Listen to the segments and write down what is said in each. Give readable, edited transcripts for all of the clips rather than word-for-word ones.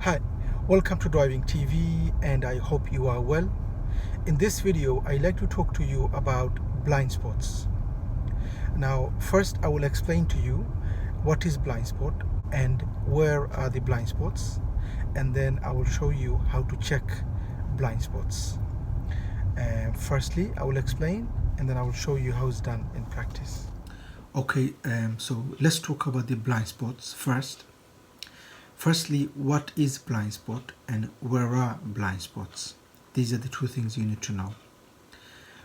Hi, welcome to Driving TV and I hope you are well. In this video, I'd like to talk to you about blind spots. Now, first I will explain to you what is blind spot and where are the blind spots, and then I will show you how to check blind spots. Firstly, I will explain and then I will show you how it's done in practice. Okay, so let's talk about the blind spots first. Firstly, what is blind spot and where are blind spots? These are the two things you need to know.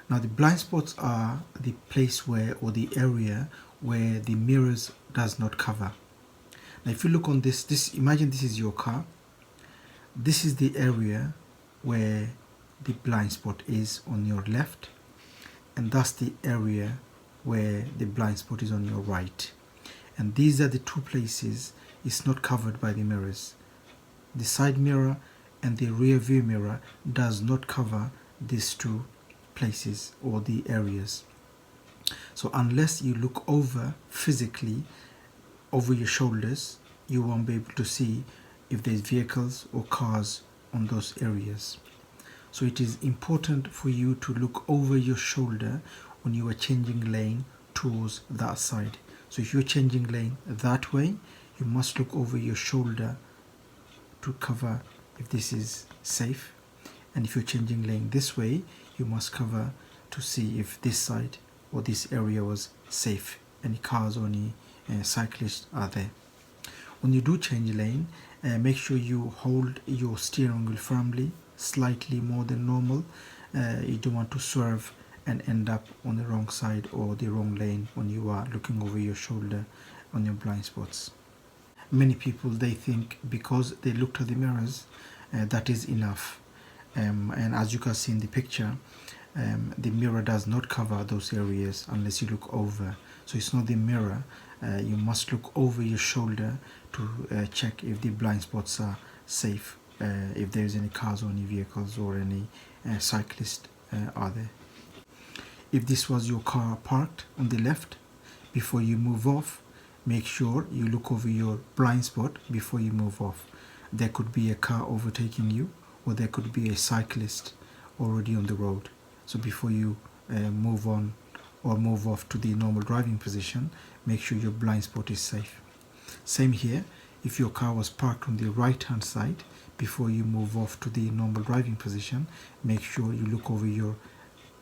Now, the blind spots are the place where, or the area where the mirrors does not cover. Now, if you look on this, imagine this is your car. This is the area where the blind spot is on your left, and that's the area where the blind spot is on your right. And these are the two places it's not covered by the mirrors. The side mirror and the rear view mirror does not cover these two places or the areas. So unless you look over physically over your shoulders, you won't be able to see if there's vehicles or cars on those areas. So it is important for you to look over your shoulder when you are changing lane towards that side. So if you're changing lane that way, you must look over your shoulder to cover if this is safe. And if you're changing lane this way, you must cover to see if this side or this area was safe. Any cars or any cyclists are there. When you do change lane, make sure you hold your steering wheel firmly, slightly more than normal. You don't want to swerve and end up on the wrong side or the wrong lane when you are looking over your shoulder on your blind spots. Many people, they think because they looked at the mirrors, that is enough. And as you can see in the picture, the mirror does not cover those areas unless you look over. So it's not the mirror. You must look over your shoulder to check if the blind spots are safe, if there's any cars or any vehicles or any cyclists are there. If this was your car parked on the left, before you move off, make sure you look over your blind spot before you move off. There could be a car overtaking you, or there could be a cyclist already on the road. So before you move on or move off to the normal driving position, make sure your blind spot is safe. Same here, if your car was parked on the right hand side, before you move off to the normal driving position, make sure you look over your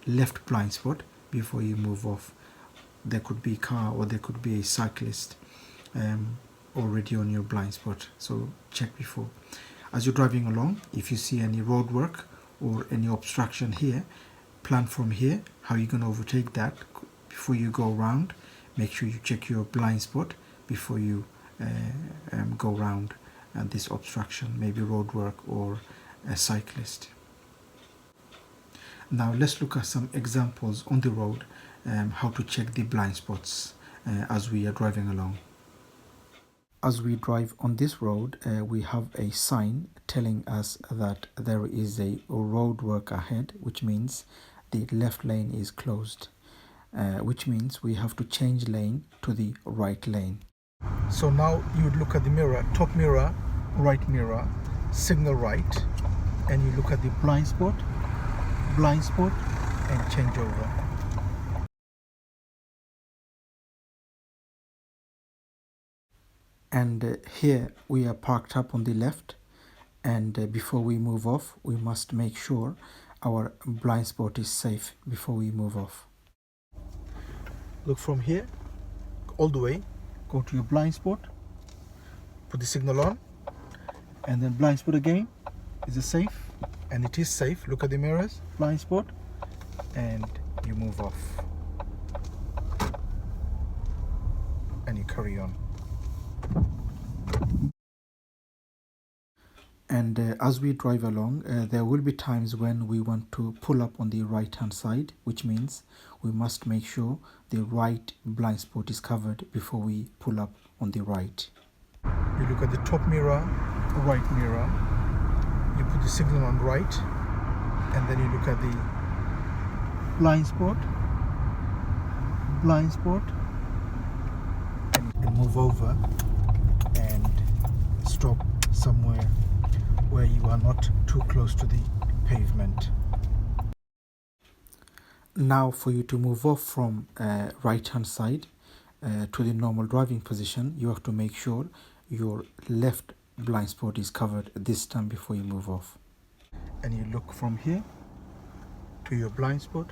left blind spot before you move off. There could be a car or there could be a cyclist already on your blind spot, so check before. As you're driving along, if you see any road work or any obstruction here, plan from here how you're going to overtake that. Before you go around, make sure you check your blind spot before you go around this obstruction, maybe road work or a cyclist. Now let's look at some examples on the road, how to check the blind spots as we are driving along. As we drive on this road, we have a sign telling us that there is a road work ahead, which means the left lane is closed, which means we have to change lane to the right lane. So now you would look at the mirror, top mirror, right mirror, signal right, and you look at the blind spot, and change over. And here we are parked up on the left, and before we move off, we must make sure our blind spot is safe before we move off. Look from here all the way, go to your blind spot, put the signal on, and then blind spot again. Is it safe? And it is safe. Look at the mirrors, blind spot, and you move off and you carry on. And as we drive along, there will be times when we want to pull up on the right hand side, which means we must make sure the right blind spot is covered before we pull up on the right. You look at the top mirror, right mirror, you put the signal on right, and then you look at the blind spot, and move over and stop somewhere where you are not too close to the pavement. Now for you to move off from right hand side to the normal driving position, you have to make sure your left blind spot is covered this time before you move off. And you look from here to your blind spot,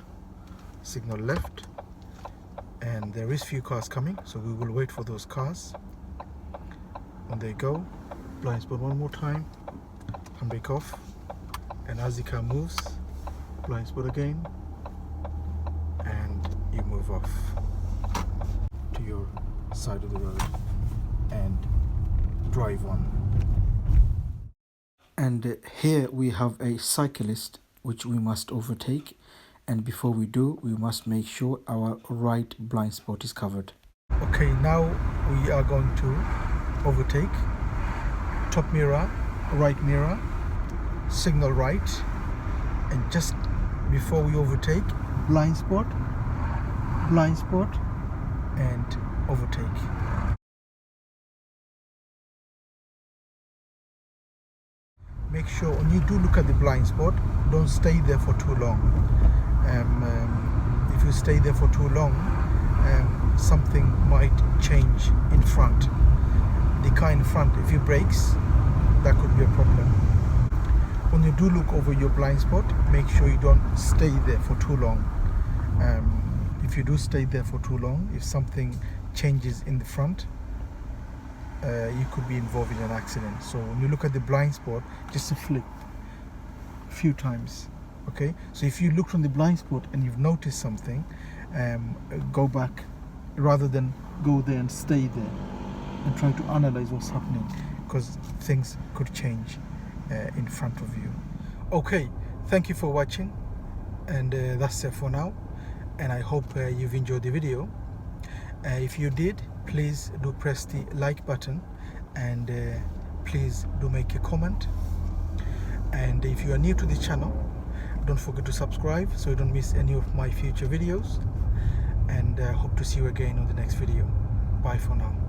signal left, and there is few cars coming, so we will wait for those cars. When they go, blind spot one more time, handbrake off, and as the car moves, blind spot again, and you move off to your side of the road and drive on. And here we have a cyclist which we must overtake, and before we do, we must make sure our right blind spot is covered. Okay, now we are going to overtake. Top mirror, right mirror, signal right, and just before we overtake, blind spot, and overtake. Make sure when you do look at the blind spot, don't stay there for too long. If you stay there for too long, something might change in front. The car in front, if it brakes, that could be a problem. When you do look over your blind spot, make sure you don't stay there for too long. If you do stay there for too long, if something changes in the front, you could be involved in an accident. So when you look at the blind spot, just a flick a few times. Okay, so if you look from the blind spot and you've noticed something, go back rather than go there and stay there and try to analyze what's happening, because things could change in front of you. Okay, thank you for watching, and that's it for now, and I hope you've enjoyed the video. If you did, please do press the like button, and please do make a comment. And if you are new to the channel, don't forget to subscribe so you don't miss any of my future videos, and hope to see you again on the next video. Bye for now.